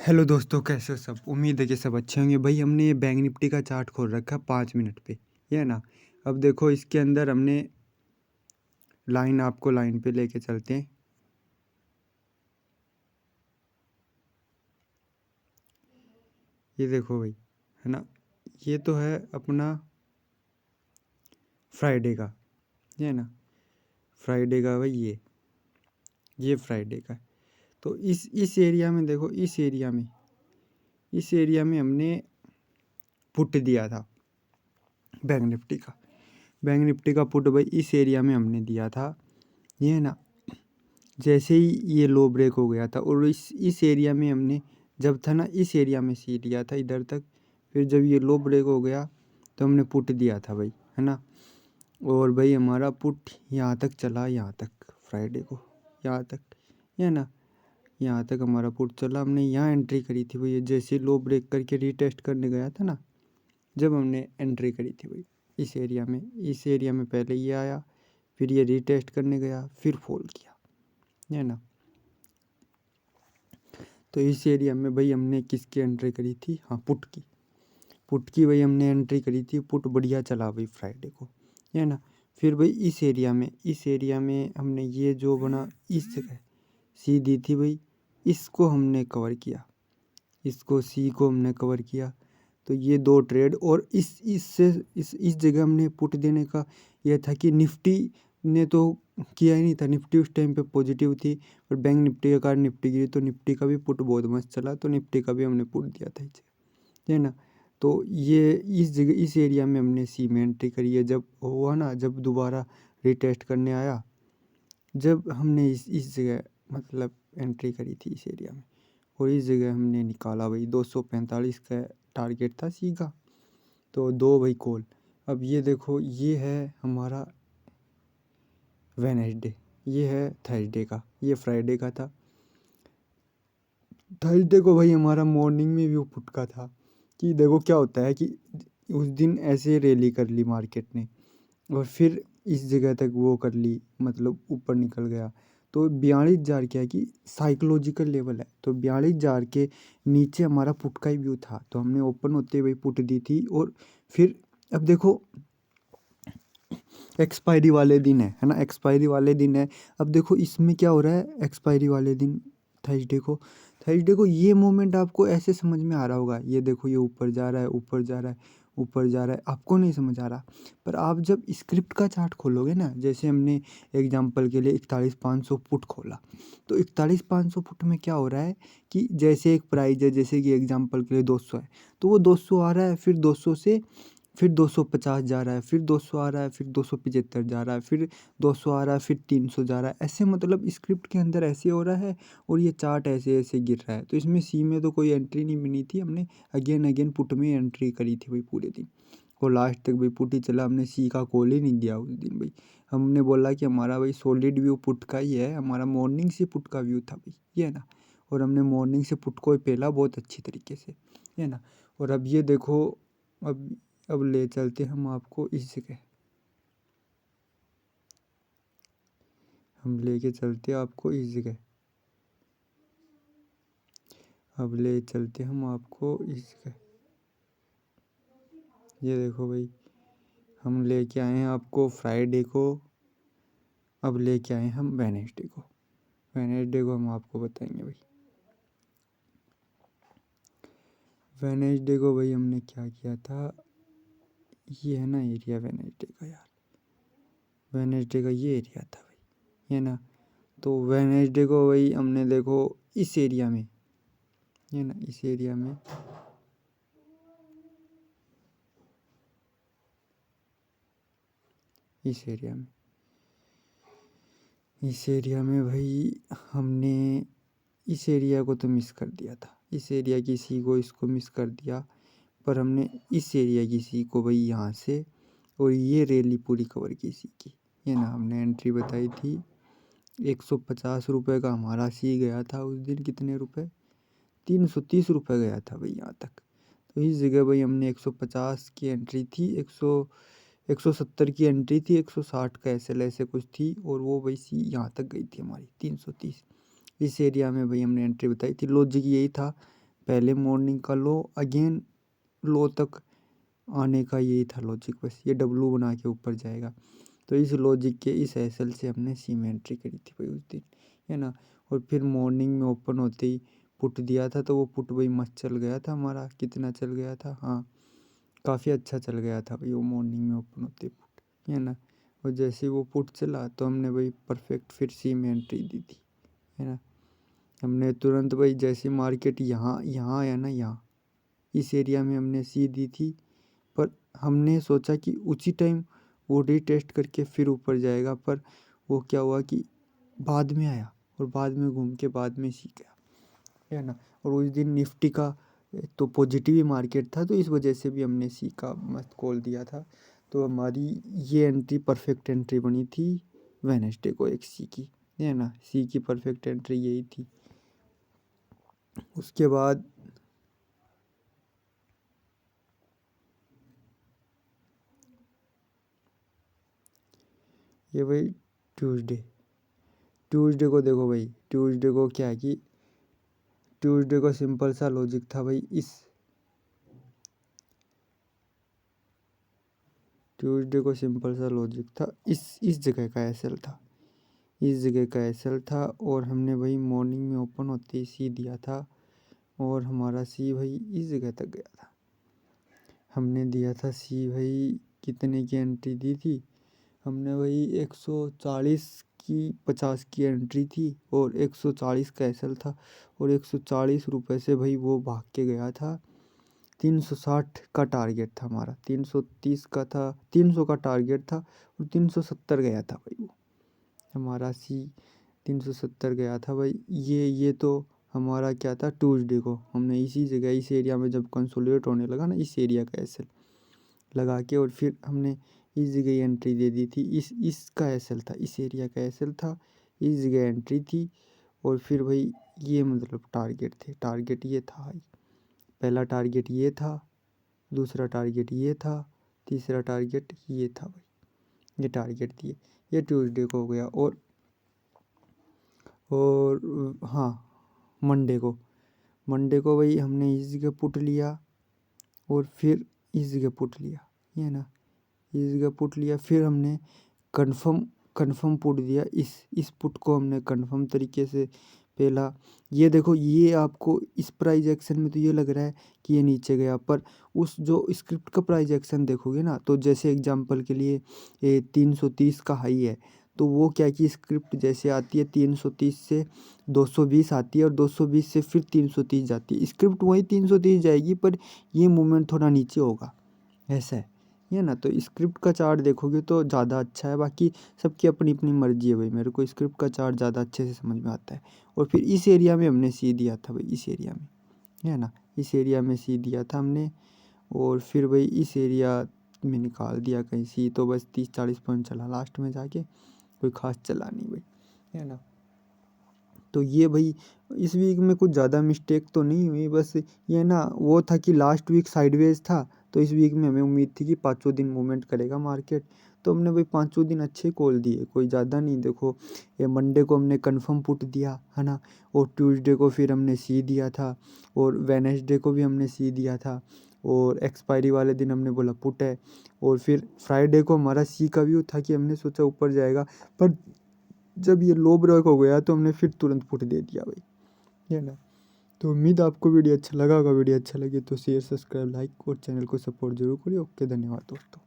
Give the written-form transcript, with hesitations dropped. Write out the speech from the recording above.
Hello दोस्तों, कैसे हो सब। उम्मीद है कि सब अच्छे होंगे। भाई हमने ये बैंक निफ्टी का चार्ट खोल रखा है 5 मिनट पे, ये है ना। अब देखो इसके अंदर हमने आपको लाइन पे लेके चलते हैं। ये देखो भाई, है ना। ये तो है अपना फ्राइडे का, ये है ना। फ्राइडे का भाई, ये फ्राइडे का है। तो इस एरिया में देखो, इस एरिया में हमने पुट दिया था बैंक निफ्टी का। बैंक निफ्टी का पुट भाई इस एरिया में हमने दिया था, ये है ना। जैसे ही ये लो ब्रेक हो गया था और इस एरिया में हमने जब था ना, इस एरिया में सी लिया था इधर तक। फिर जब ये लो ब्रेक हो गया तो हमने पुट दिया था भाई, है ना। और भाई हमारा पुट यहाँ तक चला, यहाँ तक फ्राइडे को, यहाँ तक, है ना। यहाँ तक हमारा पुट चला, हमने यहाँ एंट्री करी थी भाई। जैसे लो ब्रेक करके रीटेस्ट करने गया था ना, जब हमने एंट्री करी थी भाई इस एरिया में पहले ये आया, फिर ये रीटेस्ट करने गया, फिर फॉल किया, है ना। तो इस एरिया में भाई हमने किसकी एंट्री करी थी, हाँ पुट की भाई हमने एंट्री करी थी। पुट बढ़िया चला भाई फ्राइडे को, है ना। फिर भाई इस एरिया में हमने ये जो बना इस जगह सी दी थी भाई, इसको हमने कवर किया, इसको सी को हमने कवर किया। तो ये दो ट्रेड, और इस जगह हमने पुट देने का यह था कि निफ्टी ने तो किया ही नहीं था। निफ्टी उस टाइम पे पॉजिटिव थी, और बैंक निफ्टी के कारण निफ्टी गिरी, तो निफ्टी का भी पुट बहुत मस्त चला, तो निफ्टी का भी हमने पुट दिया था इस जगह, है ना। तो ये इस जगह इस एरिया में हमने सी में एंट्री करी है। जब हुआ ना, जब दोबारा रिटेस्ट करने आया, जब हमने इस जगह मतलब एंट्री करी थी इस एरिया में, और इस जगह हमने निकाला भाई 245 का टारगेट था सी का। तो दो भाई कॉल। अब ये देखो, ये है हमारा वेडनेसडे, ये है थर्सडे का, ये फ्राइडे का था। थर्सडे को भाई हमारा मॉर्निंग में व्यू पुट का था कि देखो क्या होता है कि उस दिन ऐसे रैली कर ली मार्केट ने, और फिर इस जगह तक वो कर ली, मतलब ऊपर निकल गया। तो 42,000 क्या है कि साइकोलॉजिकल लेवल है, तो 42,000 के नीचे हमारा पुट का ही व्यू था, तो हमने ओपन होते हुए पुट दी थी। और फिर अब देखो एक्सपायरी वाले दिन है ना, एक्सपायरी वाले दिन है। अब देखो इसमें क्या हो रहा है, एक्सपायरी वाले दिन थर्सडे को ये मोमेंट आपको ऐसे समझ में आ रहा होगा। ये देखो, ये ऊपर जा रहा है, ऊपर जा रहा है, ऊपर जा रहा है, आपको नहीं समझ आ रहा। पर आप जब स्क्रिप्ट का चार्ट खोलोगे ना, जैसे हमने एग्जांपल के लिए 41,500 पुट खोला, तो 41,500 पुट में क्या हो रहा है कि जैसे एक प्राइस है, जैसे कि एग्जांपल के लिए 200 है, तो वो 200 आ रहा है, फिर 200 से फिर 250 जा रहा है, फिर 200 आ रहा है, फिर 275 जा रहा है, फिर 200 आ रहा है, फिर 300 जा रहा है। ऐसे मतलब स्क्रिप्ट के अंदर ऐसे हो रहा है, और ये चार्ट ऐसे ऐसे गिर रहा है। तो इसमें सी में तो कोई एंट्री नहीं बनी थी, हमने अगेन अगेन पुट में एंट्री करी थी भाई पूरे दिन, और लास्ट तक भाई पुट ही चला। हमने सी का कॉल ही नहीं दिया उस दिन भाई। हमने बोला कि हमारा भाई सॉलिड व्यू पुट का ही है, हमारा मॉर्निंग से पुट का व्यू था भाई, ये है ना। और हमने मॉर्निंग से पुट को पहला बहुत अच्छी तरीके से, है ना। और अब ये देखो, अब अब ले चलते हम आपको इस जगह, हम लेके चलते आपको इस जगह, अब ले चलते हम आपको इस जगह। ये देखो भाई, हम लेके आए हैं आपको फ्राइडे को, अब लेके आए हम वेडनेसडे को हम आपको बताएंगे भाई। वेडनेसडे को भाई हमने क्या किया था, ये है ना एरिया वेडनेसडे का यार, वेडनेसडे का ये एरिया था भाई, है ना। तो वेडनेसडे को भाई हमने देखो इस एरिया में, है ना, इस एरिया में भाई हमने इस एरिया को तो मिस कर दिया था, इस एरिया की सी को इसको मिस कर दिया। पर हमने इस एरिया की सी को भाई यहाँ से, और ये रैली पूरी कवर की सी की, ये ना। हमने एंट्री बताई थी 150 रुपये का, हमारा सी गया था उस दिन कितने रुपए, 330 रुपये गया था भाई यहाँ तक। तो इस जगह भाई हमने 150 की एंट्री थी, 170 की एंट्री थी, 160 का एसएल ऐसे कुछ थी, और वो भाई सी यहाँ तक गई थी हमारी 330। इस एरिया में भाई हमने एंट्री बताई थी। लॉजिक यही था पहले मॉर्निंग का लो अगेन लो तक आने का यही था लॉजिक, बस ये डब्लू बना के ऊपर जाएगा। तो इस लॉजिक के इस एसएल से हमने सी में एंट्री करी थी भाई उस दिन, है ना। और फिर मॉर्निंग में ओपन होते ही पुट दिया था, तो वो पुट भाई मस्त चल गया था हमारा। कितना चल गया था, हाँ काफ़ी अच्छा चल गया था भाई वो मॉर्निंग में ओपन होते ही पुट, है ना। और जैसे ही वो पुट चला तो हमने भाई परफेक्ट फिर सी में एंट्री दी थी, है ना। हमने तुरंत भाई जैसे मार्केट यहाँ यहाँ आया ना, यहाँ इस एरिया में हमने सी दी थी। पर हमने सोचा कि उसी टाइम वो रीटेस्ट करके फिर ऊपर जाएगा, पर वो क्या हुआ कि बाद में आया और बाद में घूम के बाद में सी गया, है ना। और उस दिन निफ्टी का तो पॉजिटिव ही मार्केट था, तो इस वजह से भी हमने सी का मस्त कॉल दिया था। तो हमारी ये एंट्री परफेक्ट एंट्री बनी थी वेडनेसडे को एक सी की, है ना। सी की परफेक्ट एंट्री यही थी। उसके बाद ये भाई ट्यूसडे ट्यूसडे को देखो भाई, ट्यूसडे को क्या है कि ट्यूसडे को सिंपल सा लॉजिक था भाई, ट्यूसडे को सिंपल सा लॉजिक था, इस जगह का एसएल था, इस जगह का एसएल था। और हमने भाई मॉर्निंग में ओपन होते ही सी दिया था, और हमारा सी भाई इस जगह तक गया था। हमने दिया था सी भाई, कितने की एंट्री दी थी हमने भाई 140 की 50 की एंट्री थी, और 140 का एसएल था। और 140 रुपये से भाई वो भाग के गया था। 360 का टारगेट था हमारा, 330 का था, 300 का टारगेट था, और 370 गया था भाई वो हमारा सी। 370 गया था भाई। ये तो हमारा क्या था, ट्यूसडे को हमने इसी जगह इस एरिया में जब कंसोलिडेट होने लगा ना, इस एरिया का एसएल लगा के, और फिर हमने इस जगह एंट्री दे दी थी। इसका एसएल था, इस एरिया का एसएल था, इस जगह एंट्री थी। और फिर भाई ये मतलब टारगेट थे, टारगेट ये था भाई, पहला टारगेट ये था, दूसरा टारगेट ये था, तीसरा टारगेट ये था भाई, ये टारगेट दिए। ये ट्यूसडे को हो गया। और हाँ, मंडे को भाई हमने इस जगह पुट लिया, और फिर इस जगह पुट लिया, ये ना, इस जगह पुट लिया। फिर हमने कन्फर्म पुट दिया, इस पुट को हमने कन्फर्म तरीके से पहला, ये देखो, ये आपको इस प्राइस एक्शन में तो ये लग रहा है कि ये नीचे गया, पर उस जो स्क्रिप्ट का प्राइस एक्शन देखोगे ना, तो जैसे एग्जांपल के लिए ये 330 का हाई है, तो वो क्या कि स्क्रिप्ट जैसे आती है 330 से 220 आती है, और 220 से फिर 330 जाती है, स्क्रिप्ट वही 330 जाएगी, पर ये मूवमेंट थोड़ा नीचे होगा, ऐसा है ये ना। तो स्क्रिप्ट का चार्ट देखोगे तो ज़्यादा अच्छा है, बाकी सबकी अपनी अपनी मर्जी है भाई, मेरे को स्क्रिप्ट का चार्ट ज़्यादा अच्छे से समझ में आता है। और फिर इस एरिया में हमने सी दिया था भाई, इस एरिया में, है ना, इस एरिया में सी दिया था हमने। और फिर भाई इस एरिया में निकाल दिया कहीं सी, तो बस 30-40 पॉइंट चला लास्ट में जाके, कोई खास चला नहीं भाई, है ना। तो ये भाई इस वीक में कुछ ज़्यादा मिस्टेक तो नहीं हुई, बस ये ना वो था कि लास्ट वीक साइडवेज था, तो इस वीक में हमें उम्मीद थी कि पाँचों दिन मूवमेंट करेगा मार्केट, तो हमने भाई पाँचों दिन अच्छे कॉल दिए, कोई ज़्यादा नहीं। देखो ये मंडे को हमने कंफर्म पुट दिया, है ना, और ट्यूसडे को फिर हमने सी दिया था, और वेडनेसडे को भी हमने सी दिया था, और एक्सपायरी वाले दिन हमने बोला पुट है। और फिर फ्राइडे को हमारा सी का व्यू था कि हमने सोचा ऊपर जाएगा, पर जब ये लो ब्रेक हो गया तो हमने फिर तुरंत पुट दे दिया भाई, है ना। तो उम्मीद आपको वीडियो अच्छा लगा होगा, वीडियो अच्छा लगे तो शेयर, सब्सक्राइब, लाइक और चैनल को सपोर्ट जरूर करिए। ओके, धन्यवाद दोस्तों।